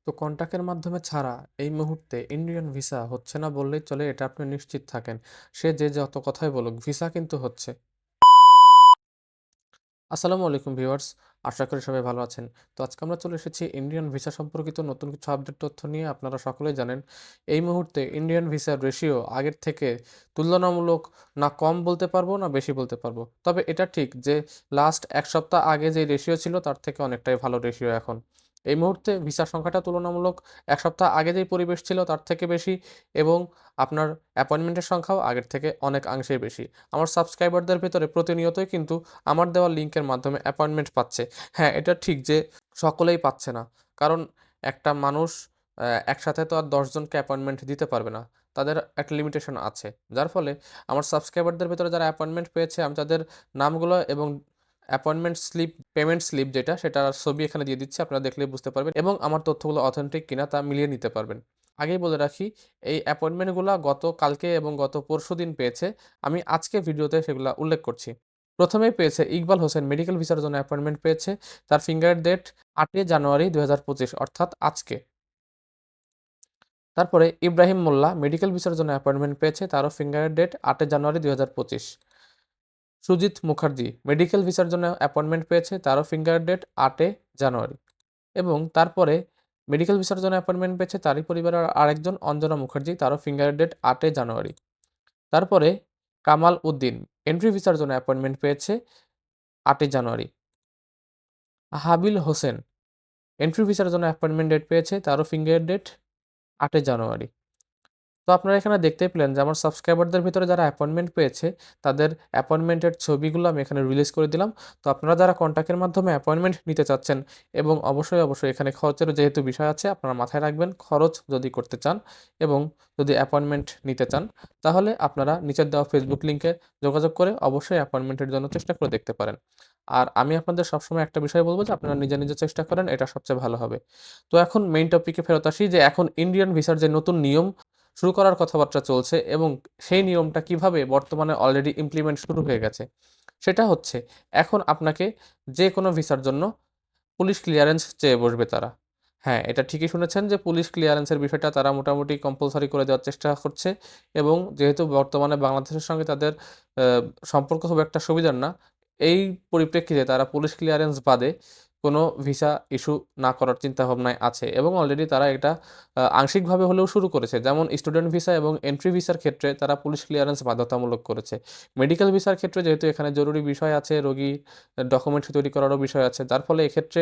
তো কন্টাক্টের মাধ্যমে ছাড়া এই মুহূর্তে ইন্ডিয়ান ভিসা হচ্ছে না বললেই চলে, এটা আপনি নিশ্চিত থাকেন। সে যে যত কথাই বলুক, ভিসা কিন্তু হচ্ছে। আসসালামু আলাইকুম ভিউয়ার্স, আশা করি সবাই ভালো আছেন। তো আজকে আমরা চলে এসেছি ইন্ডিয়ান ভিসা সম্পর্কিত নতুন কিছু আপডেট তথ্য নিয়ে। আপনারা সকলেই জানেন এই মুহূর্তে ইন্ডিয়ান ভিসার রেশিও আগের থেকে তুলনামূলক না কম বলতে পারবো না বেশি বলতে পারবো। তবে এটা ঠিক যে লাস্ট এক সপ্তাহ আগে যে রেশিও ছিল তার থেকে অনেকটাই ভালো রেশিও এখন। এই মুহূর্তে ভিসার সংখ্যাটা তুলনামূলক এক সপ্তাহ আগে যেই পরিবেশ ছিল তার থেকে বেশি, এবং আপনার অ্যাপয়েন্টমেন্টের সংখ্যাও আগের থেকে অনেকাংশেই বেশি। আমার সাবস্ক্রাইবারদের ভেতরে প্রতিনিয়তই কিন্তু আমার দেওয়া লিঙ্কের মাধ্যমে অ্যাপয়েন্টমেন্ট পাচ্ছে। হ্যাঁ, এটা ঠিক যে সকলেই পাচ্ছে না। কারণ একটা মানুষ একসাথে তো আর ১০ জনকে অ্যাপয়েন্টমেন্ট দিতে পারবে না। তাদের একটা লিমিটেশন আছে। যার ফলে আমার সাবস্ক্রাইবারদের ভেতরে যারা অ্যাপয়েন্টমেন্ট পেয়েছে, আমি তাদের নামগুলো এবং অ্যাপয়েন্টমেন্ট স্লিপ, পেমেন্ট স্লিপ যেটা, সেটার ছবি এখানে দিয়ে দিচ্ছি। আপনারা দেখলেই বুঝতে পারবেন এবং আমার তথ্যগুলো অথেন্টিক কিনা তা মিলিয়ে নিতে পারবেন। আগেই বলে রাখি, এই অ্যাপয়েন্টমেন্টগুলা গত কালকে এবং গত পরশুদিন পেয়েছে। আমি আজকে ভিডিওতে সেগুলা উল্লেখ করছি। প্রথমেই পেয়েছে ইকবাল হোসেন, মেডিকেল ভিসার জন্য অ্যাপয়েন্টমেন্ট পেয়েছে। তার ফিঙ্গার ডেট ৮ই জানুয়ারি ২০২৫, অর্থাৎ আজকে। তারপরে ইব্রাহিম মোল্লা মেডিকেল ভিসার জন্য অ্যাপয়েন্টমেন্ট পেয়েছে। তারও ফিঙ্গার ডেট ৮ জানুয়ারি ২০২৫। সুজিত মুখার্জি মেডিকেল ভিসার জন্য অ্যাপয়েন্টমেন্ট পেয়েছে। তারও ফিঙ্গার ডেট ৮ জানুয়ারি। এবং তারপরে মেডিকেল ভিসার জন্য অ্যাপয়েন্টমেন্ট পেয়েছে তারই পরিবারের আরেকজন অঞ্জনা মুখার্জি, তারও ফিঙ্গার ডেট ৮ জানুয়ারি। তারপরে কামাল উদ্দিন এন্ট্রি ভিসার জন্য অ্যাপয়েন্টমেন্ট পেয়েছে ৮ জানুয়ারি। হাবিল হোসেন এন্ট্রি ভিসার জন্য অ্যাপয়েন্টমেন্ট ডেট পেয়েছে, তারও ফিঙ্গার ডেট ৮ জানুয়ারি। তো আপনারা এখানে দেখতেই পেলেন যে আমার সাবস্ক্রাইবারদের ভিতরে যারা অ্যাপয়েন্টমেন্ট পেয়েছে তাদের অ্যাপয়েন্টমেন্টের ছবিগুলো আমি এখানে রিলিজ করে দিলাম। তো আপনারা যারা কন্ট্যাক্টের মাধ্যমে অ্যাপয়েন্টমেন্ট নিতে চাচ্ছেন, এবং অবশ্যই এখানে খরচেরও যেহেতু বিষয় আছে, আপনারা মাথায় রাখবেন খরচ যদি করতে চান এবং যদি অ্যাপয়েন্টমেন্ট নিতে চান, তাহলে আপনারা নিচের দেওয়া ফেসবুক লিঙ্কে যোগাযোগ করে অবশ্যই অ্যাপয়েন্টমেন্টের জন্য চেষ্টা করে দেখতে পারেন। আর আমি আপনাদের সবসময় একটা বিষয় বলবো যে আপনারা নিজে চেষ্টা করেন, এটা সবচেয়ে ভালো হবে। তো এখন মেইন টপিকে ফেরত আসি যে এখন ইন্ডিয়ান ভিসার যে নতুন নিয়ম শুরু করার কথাবার্তা চলছে এবং সেই নিয়মটা কিভাবে বর্তমানে অলরেডি ইমপ্লিমেন্ট শুরু হয়ে গেছে। সেটা হচ্ছে, এখন আপনাকে যে কোনো ভিসার জন্য পুলিশ ক্লিয়ারেন্স চেয়ে বসবে তারা। হ্যাঁ, এটা ঠিকই শুনেছেন যে পুলিশ ক্লিয়ারেন্সের বিষয়টা তারা মোটামুটি কম্পালসরি করে দেওয়ার চেষ্টা করছে, এবং যেহেতু বর্তমানে বাংলাদেশের সঙ্গে তাদের আ সম্পর্ক খুব একটা সুবিধার না, এই পরিপ্রেক্ষিতে তারা পুলিশ ক্লিয়ারেন্স বাদে কোনো ভিসা ইস্যু না করার চিন্তাভাবনায় আছে, এবং অলরেডি তারা এটা আংশিকভাবে হলেও শুরু করেছে। যেমন স্টুডেন্ট ভিসা এবং এন্ট্রি ভিসার ক্ষেত্রে তারা পুলিশ ক্লিয়ারেন্স বাধ্যতামূলক করেছে। মেডিকেল ভিসার ক্ষেত্রে যেহেতু এখানে জরুরি বিষয় আছে, রোগী ডকুমেন্ট তৈরি করারও বিষয় আছে, যার ফলে এক্ষেত্রে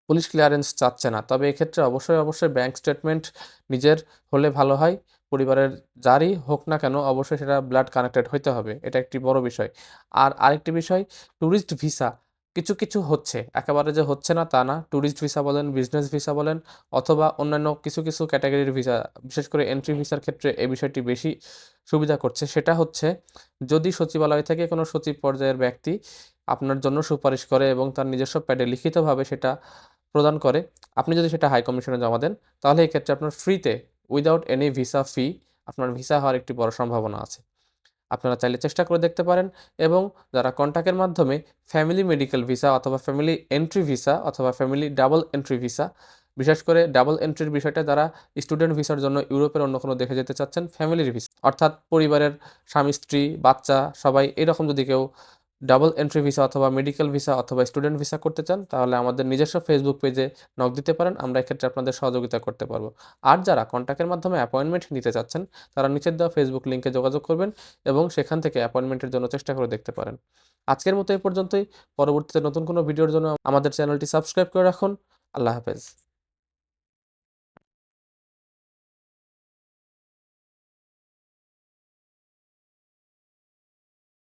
পুলিশ ক্লিয়ারেন্স চাচ্ছে না। তবে এক্ষেত্রে অবশ্যই ব্যাংক স্টেটমেন্ট নিজের হলে ভালো হয়। পরিবারের যারই হোক না কেন, অবশ্যই সেটা ব্লাড কানেক্টেড হইতে হবে। এটা একটি বড় বিষয়। আর আরেকটি বিষয়, ট্যুরিস্ট ভিসা কিছু হচ্ছে। একেবারে যে হচ্ছে না তা না। ট্যুরিস্ট ভিসা বলেন, বিজনেস ভিসা বলেন, অথবা অন্যান্য কিছু ক্যাটেগরির ভিসা, বিশেষ করে এন্ট্রি ভিসার ক্ষেত্রে এই বিষয়টি বেশি সুবিধা করছে। সেটা হচ্ছে, যদি সচিবালয় থেকে কোনো সচিব পর্যায়ের ব্যক্তি আপনার জন্য সুপারিশ করে এবং তার নিজস্ব প্যাডে লিখিতভাবে সেটা প্রদান করে, আপনি যদি সেটা হাই কমিশনে জমা দেন, তাহলে এক্ষেত্রে আপনার ফ্রিতে, উইদাউট এনি ভিসা ফি, আপনার ভিসা হওয়ার একটি বড় সম্ভাবনা আছে। আপনারা চাইলে চেষ্টা করে দেখতে পারেন। এবং যারা কন্ট্যাক্টের মাধ্যমে ফ্যামিলি মেডিকেল ভিসা অথবা ফ্যামিলি এন্ট্রি ভিসা অথবা ফ্যামিলি ডাবল এন্ট্রি ভিসা, বিশেষ করে ডাবল এন্ট্রির বিষয়টা যারা স্টুডেন্ট ভিসার জন্য ইউরোপের অন্য কোনো দেশে যেতে চাচ্ছেন, ফ্যামিলির ভিসা অর্থাৎ পরিবারের স্বামী, স্ত্রী, বাচ্চা সবাই এরকম যদি কেউ ডাবল এন্ট্রি ভিসা অথবা মেডিকেল ভিসা অথবা স্টুডেন্ট ভিসা করতে চান, তাহলে আমাদের নিজস্ব ফেসবুক পেজে নক দিতে পারেন। আমরা এক্ষেত্রে আপনাদের সহযোগিতা করতে পারবো। আর যারা কন্ট্যাক্টের মাধ্যমে অ্যাপয়েন্টমেন্ট নিতে চাচ্ছেন, তারা নিচের দেওয়া ফেসবুক লিঙ্কে যোগাযোগ করবেন এবং সেখান থেকে অ্যাপয়েন্টমেন্টের জন্য চেষ্টা করে দেখতে পারেন। আজকের মতো এই পর্যন্তই। পরবর্তীতে নতুন কোনো ভিডিওর জন্য আমাদের চ্যানেলটি সাবস্ক্রাইব করে রাখুন। আল্লাহ হাফেজ।